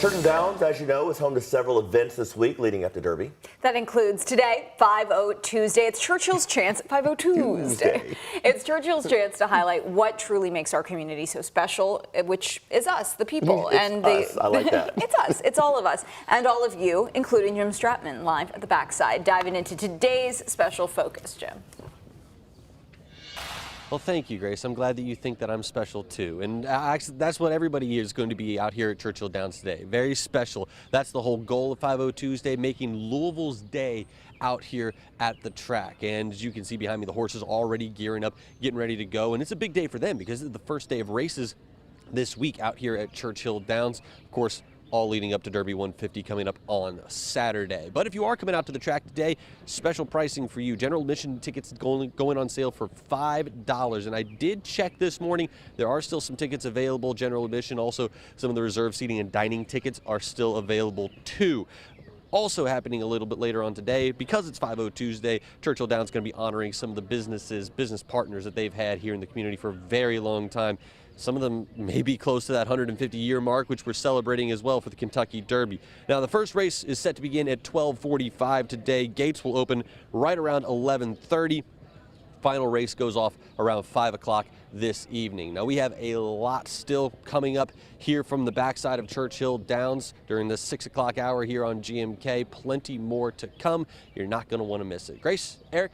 Churchill Downs, as you know, is home to several events this week leading up to Derby. That includes today, 5-0 Tuesday. It's Churchill's chance, 5-0 Tuesday. It's Churchill's chance to highlight what truly makes our community so special, which is us, the people. It's us. I like that. It's us. It's all of us. And all of you, including Jim Stratman, live at the backside, diving into today's special focus, Jim. Well, thank you, Grace. I'm glad that you think that I'm special, too. And actually, that's what everybody is going to be out here at Churchill Downs today. Very special. That's the whole goal of 5-0 Tuesday, making Louisville's day out here at the track. And as you can see behind me, the horses already gearing up, getting ready to go. And it's a big day for them because it's the first day of races this week out here at Churchill Downs. Of course, all leading up to Derby 150 coming up on Saturday. But if you are coming out to the track today, special pricing for you. General admission tickets going on sale for $5. And I did check this morning. There are still some tickets available. General admission, also some of the reserve seating and dining tickets are still available too. Also happening a little bit later on today, because it's 5-0 Tuesday, Churchill Downs is going to be honoring some of the business partners that they've had here in the community for a very long time. Some of them may be close to that 150-year mark, which we're celebrating as well for the Kentucky Derby. Now, the first race is set to begin at 12:45 today. Gates will open right around 11:30. Final race goes off around 5 o'clock this evening. Now, we have a lot still coming up here from the backside of Churchill Downs during the 6 o'clock hour here on GMK. Plenty more to come. You're not going to want to miss it. Grace, Eric.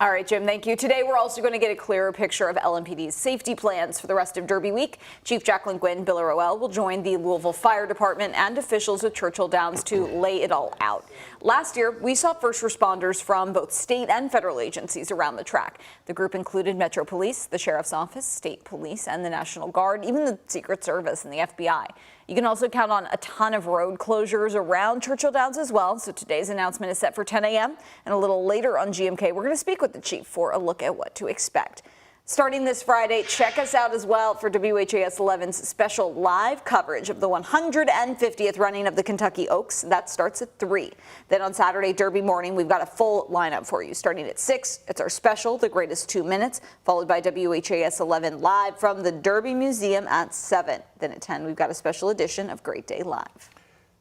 All right, Jim, thank you. Today, we're also going to get a clearer picture of LMPD's safety plans for the rest of Derby week. Chief Jacqueline Gwynn Biller will join the Louisville Fire Department and officials at Churchill Downs to lay it all out. Last year, we saw first responders from both state and federal agencies around the track. The group included Metro Police, the Sheriff's Office, State Police, and the National Guard, even the Secret Service and the FBI. You can also count on a ton of road closures around Churchill Downs as well. So today's announcement is set for 10 a.m. and a little later on GMK, we're going to speak with the chief for a look at what to expect. Starting this Friday, check us out as well for WHAS11's special live coverage of the 150th running of the Kentucky Oaks. That starts at 3. Then on Saturday, Derby morning, we've got a full lineup for you. Starting at 6, it's our special, The Greatest 2 Minutes, followed by WHAS11 live from the Derby Museum at 7. Then at 10, we've got a special edition of Great Day Live.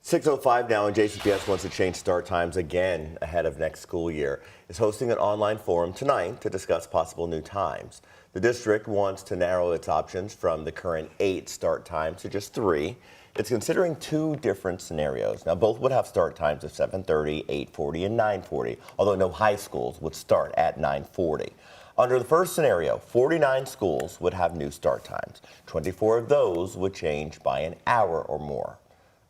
6:05 now, and JCPS wants to change start times again ahead of next school year. Is hosting an online forum tonight to discuss possible new times. The district wants to narrow its options from the current 8 start times to just 3. It's considering 2 different scenarios. Now, both would have start times of 7:30, 8:40, and 9:40, although no high schools would start at 9:40. Under the first scenario, 49 schools would have new start times. 24 of those would change by an hour or more.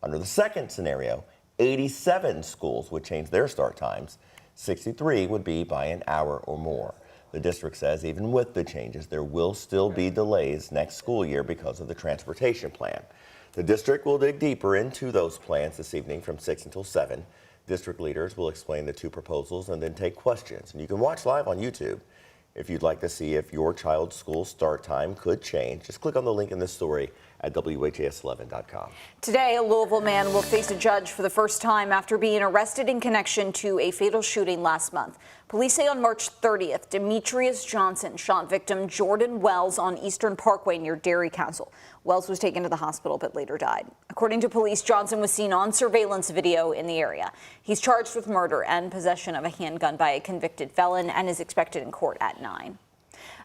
Under the second scenario, 87 schools would change their start times. 63 would be by an hour or more. The district says even with the changes, there will still be delays next school year because of the transportation plan. The district will dig deeper into those plans this evening from 6 until 7. District leaders will explain the 2 proposals and then take questions. And you can watch live on YouTube. If you'd like to see if your child's school start time could change, just click on the link in this story at WHAS11.com. Today, a Louisville man will face a judge for the first time after being arrested in connection to a fatal shooting last month. Police say on March 30th, Demetrius Johnson shot victim Jordan Wells on Eastern Parkway near Dairy Council. Wells was taken to the hospital but later died. According to police, Johnson was seen on surveillance video in the area. He's charged with murder and possession of a handgun by a convicted felon and is expected in court at 9.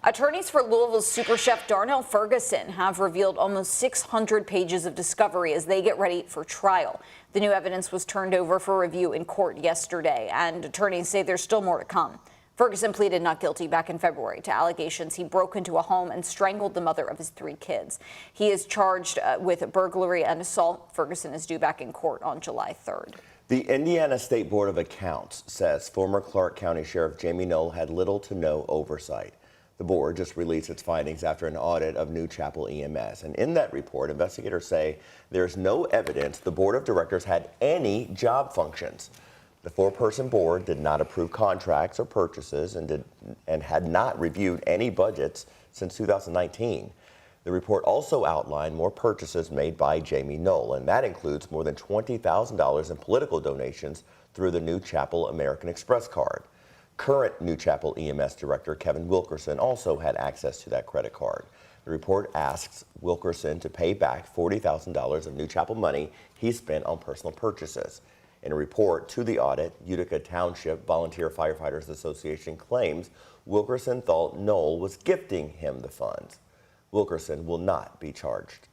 Attorneys for Louisville's super chef Darnell Ferguson have revealed almost 600 pages of discovery as they get ready for trial. The new evidence was turned over for review in court yesterday, and attorneys say there's still more to come. Ferguson pleaded not guilty back in February to allegations he broke into a home and strangled the mother of his 3 kids. He is charged with burglary and assault. Ferguson is due back in court on July 3rd. The Indiana State Board of Accounts says former Clark County Sheriff Jamie Knoll had little to no oversight. The board just released its findings after an audit of new Chapel EMS. And in that report, investigators say there's no evidence the board of directors had any job functions. The 4-person board did not approve contracts or purchases and had not reviewed any budgets since 2019. The report also outlined more purchases made by Jamie Knoll, and that includes more than $20,000 in political donations through the new Chapel American Express card. Current New Chapel EMS Director Kevin Wilkerson also had access to that credit card. The report asks Wilkerson to pay back $40,000 of New Chapel money he spent on personal purchases. In a report to the audit, Utica Township Volunteer Firefighters Association claims Wilkerson thought Knoll was gifting him the funds. Wilkerson will not be charged.